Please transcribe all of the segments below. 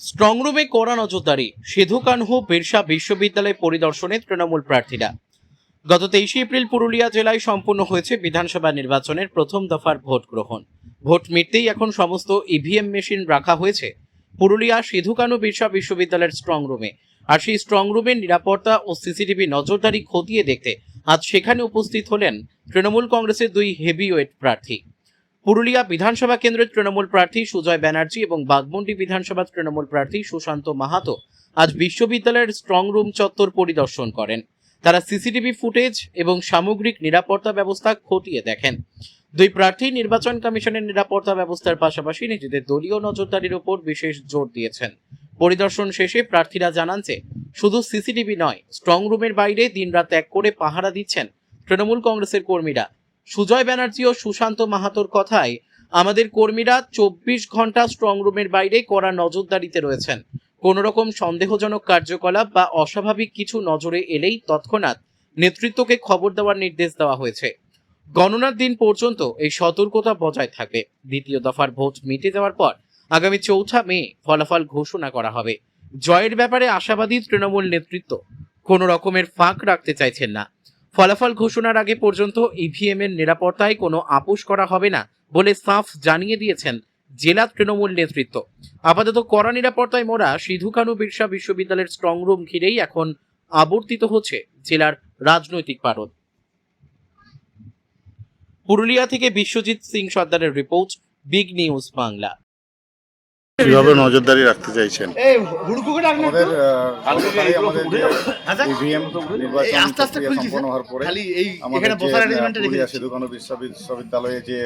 Strong রুমে কড়া নজরদারি, সিধু কানহু বিরসা বিশ্ববিদ্যালয় পরিদর্শনে তৃণমূল প্রার্থীরা। গত 23 এপ্রিল পুরুলিয়া জেলায় সম্পন্ন হয়েছে বিধানসভা নির্বাচনের প্রথম দফার ভোট গ্রহণ। ভোট মিটতেই এখন সমস্ত ইভিএম মেশিন রাখা হয়েছে পুরুলিয়া সিধু কানহু বিরসা বিশ্ববিদ্যালয়ের স্ট্রং রুমে। আর সেই স্ট্রং রুমের নিরাপত্তা ও সিসিটিভি নজরদারি খতিয়ে দেখতে আজ সেখানে উপস্থিত হলেন তৃণমূল কংগ্রেসের দুই হেভিওয়েট প্রার্থী। পুরুলিয়া বিধানসভা কেন্দ্রের তৃণমূল প্রার্থী সুজয় ব্যানার্জি এবং বাগমুন্ডি বিধানসভা তৃণমূল প্রার্থী সুশান্ত মাহাতো আজ বিশ্ববিদ্যালয়ের স্ট্রং রুম চত্বর পরিদর্শন করেন। তারা সিসিটিভি ফুটেজ এবং সামগ্রিক নিরাপত্তা ব্যবস্থা খতিয়ে দেখেন। দুই প্রার্থী নির্বাচন কমিশনের নিরাপত্তা ব্যবস্থার পাশাপাশি নিজেদের দলীয় নজরদারির উপর বিশেষ জোর দিয়েছেন। পরিদর্শন শেষে প্রার্থীরা জানান যে শুধু সিসিটিভি নয়, স্ট্রং রুমের বাইরে দিনরাত এক করে পাহারা দিচ্ছেন তৃণমূল কংগ্রেসের কর্মীরা। সুজয় ব্যানার্জি ও সুশান্ত মাহাতোর কথায়, আমাদের কর্মীরা 24 ঘন্টা স্ট্রং রুমের বাইরে কড়া নজরদারিতে রয়েছেন। কোন রকম সন্দেহজনক কার্যকলাপ বা অস্বাভাবিক কিছু নজরে এলেই তৎক্ষণাৎ নেতৃত্বকে খবর দেওয়ার নির্দেশ দেওয়া হয়েছে। গণনার দিন পর্যন্ত এই সতর্কতা বজায় থাকবে। দ্বিতীয় দফার ভোট মিটে যাওয়ার পর আগামী 4 মে ফলাফল ঘোষণা করা হবে। জয়ের ব্যাপারে আশাবাদী তৃণমূল নেতৃত্ব, কোন রকমের ফাঁক রাখতে চাইছেন না। ফলাফল ঘোষণার আগে পর্যন্ত ইভিএম এর নিরাপত্তায় কোনো আপোষ করা হবে না বলে সাফ জানিয়ে দিয়েছেন জেলা তৃণমূল নেতৃত্ব। আপাতত কড়া নিরাপত্তায় মোড়া সিধু কানহু বিরসা বিশ্ববিদ্যালয়ের স্ট্রং রুম ঘিরেই এখন আবর্তিত হচ্ছে জেলার রাজনৈতিক পারদ। পুরুলিয়া থেকে বিশ্বজিৎ সিং সর্দারের রিপোর্ট, বিগ নিউজ বাংলা। কিভাবে নজরদারি রাখতে চাইছেন? আমাদের ইভিএম নির্বাচন সম্পন্ন হওয়ার পরে আমাদের পুরুলিয়া সিধু কানহু বিশ্ববিদ্যালয়ে যে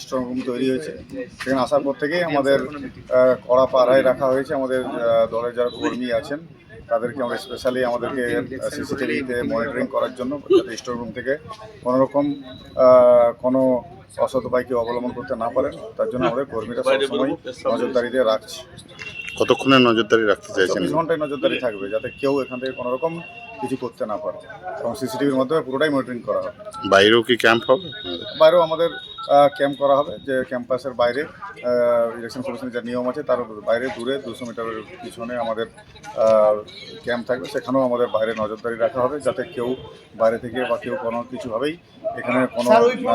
স্ট্রং রুম তৈরি হয়েছে, সেখানে আসার পর থেকেই আমাদের কড়া পাহারায় রাখা হয়েছে। আমাদের দলের যারা কর্মী আছেন তাদেরকে আমরা স্পেশালি আমাদেরকে সিসিটিভিতে মনিটরিং করার জন্য, যাতে স্ট্রং রুম থেকে কোনোরকম কোনো অসৎ উপায়কে অবলম্বন করতে না পারেন, তার জন্য আমাদের কর্মীরা সবসময় নজরদারিতে রাখছে। কতক্ষণের নজরদারি রাখতে চাইছেন? 24 ঘন্টায় নজরদারি থাকবে, যাতে কেউ এখান থেকে কোনো রকম কিছু করতে না পারে, এবং সিসিটিভির মাধ্যমে পুরোটাই মনিটরিং করা হবে। বাইরেও কি ক্যাম্প হবে? বাইরেও আমাদের ক্যাম্প করা হবে, যে ক্যাম্পাসের বাইরে ইলেকশন কমিশনের যে নিয়ম আছে তার বাইরে দূরে 200 মিটারের পিছনে আমাদের ক্যাম্প থাকবে। সেখানেও আমাদের বাইরে নজরদারি রাখা হবে, যাতে কেউ বাইরে থেকে বা কেউ কোনো কিছুভাবেই এখানে কোনো কিছু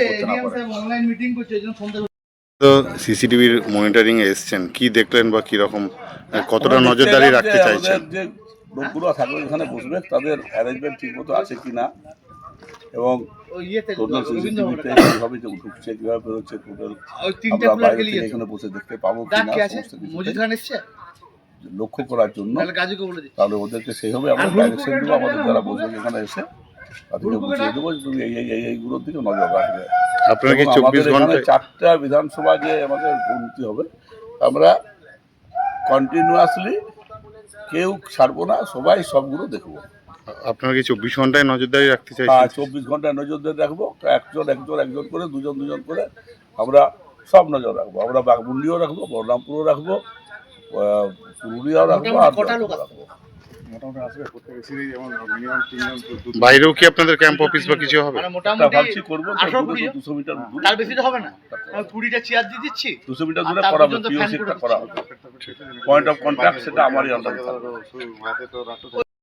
করতে না পারে। তো সিসিটিভির মনিটরিং এ এসছেন, কি দেখলেন বা কি রকম কতটা নজরদারি রাখতে চাইছেন? যে লোকগুলো থাকবে এখানে বসবে, তাদের অ্যারেঞ্জমেন্ট ঠিকমতো আছে কিনা, এবং টোটাল সিসিটিভিতে কিভাবে যে ঢুকছে, কিভাবে বেরোচ্ছে, টোটাল আমরা বাইরে থেকে এখানে বসে দেখতে পাবো কিনা, লক্ষ্য করার জন্য। তাহলে ওদেরকে সেইভাবে আমরা ডাইরেকশন দেবো, আমাদের যারা বসবে এখানে এসে তাদেরকে বুঝিয়ে দেবো এইগুলোর দিকে নজর রাখবে। আপনারা কি 24 ঘন্টায় 4টা বিধানসভা যে আমাদের উন্নতি হবে, আমরা কন্টিনিউয়াসলি কেউ ছাড়বো না, সবাই সবগুলো দেখবো। আপনারা কি 24 ঘন্টায় নজরদারি রাখতে চাইছেন? 24 ঘন্টায় নজরদারি রাখবো, একজন করে, দুজন করে আমরা সব নজর রাখবো। আমরা বাগমুন্ডিও রাখবো, বলরামপুরও রাখবো, পুরুলিয়াও রাখবো, আর রাখবো। বাইরেও কি আপনাদের ক্যাম্প অফিস বা কিছু হবে? ভাবছি করবো 200 মিটার দূরে, তার বেশি হবে না, 20টা চেয়ার দিয়ে দিচ্ছি, 200 মিটার দূরে করা হবে, পিওসিটা করা হবে। পয়েন্ট অফ কন্ট্যাক্ট সেটা আমারই আন্ডারে থাকবে।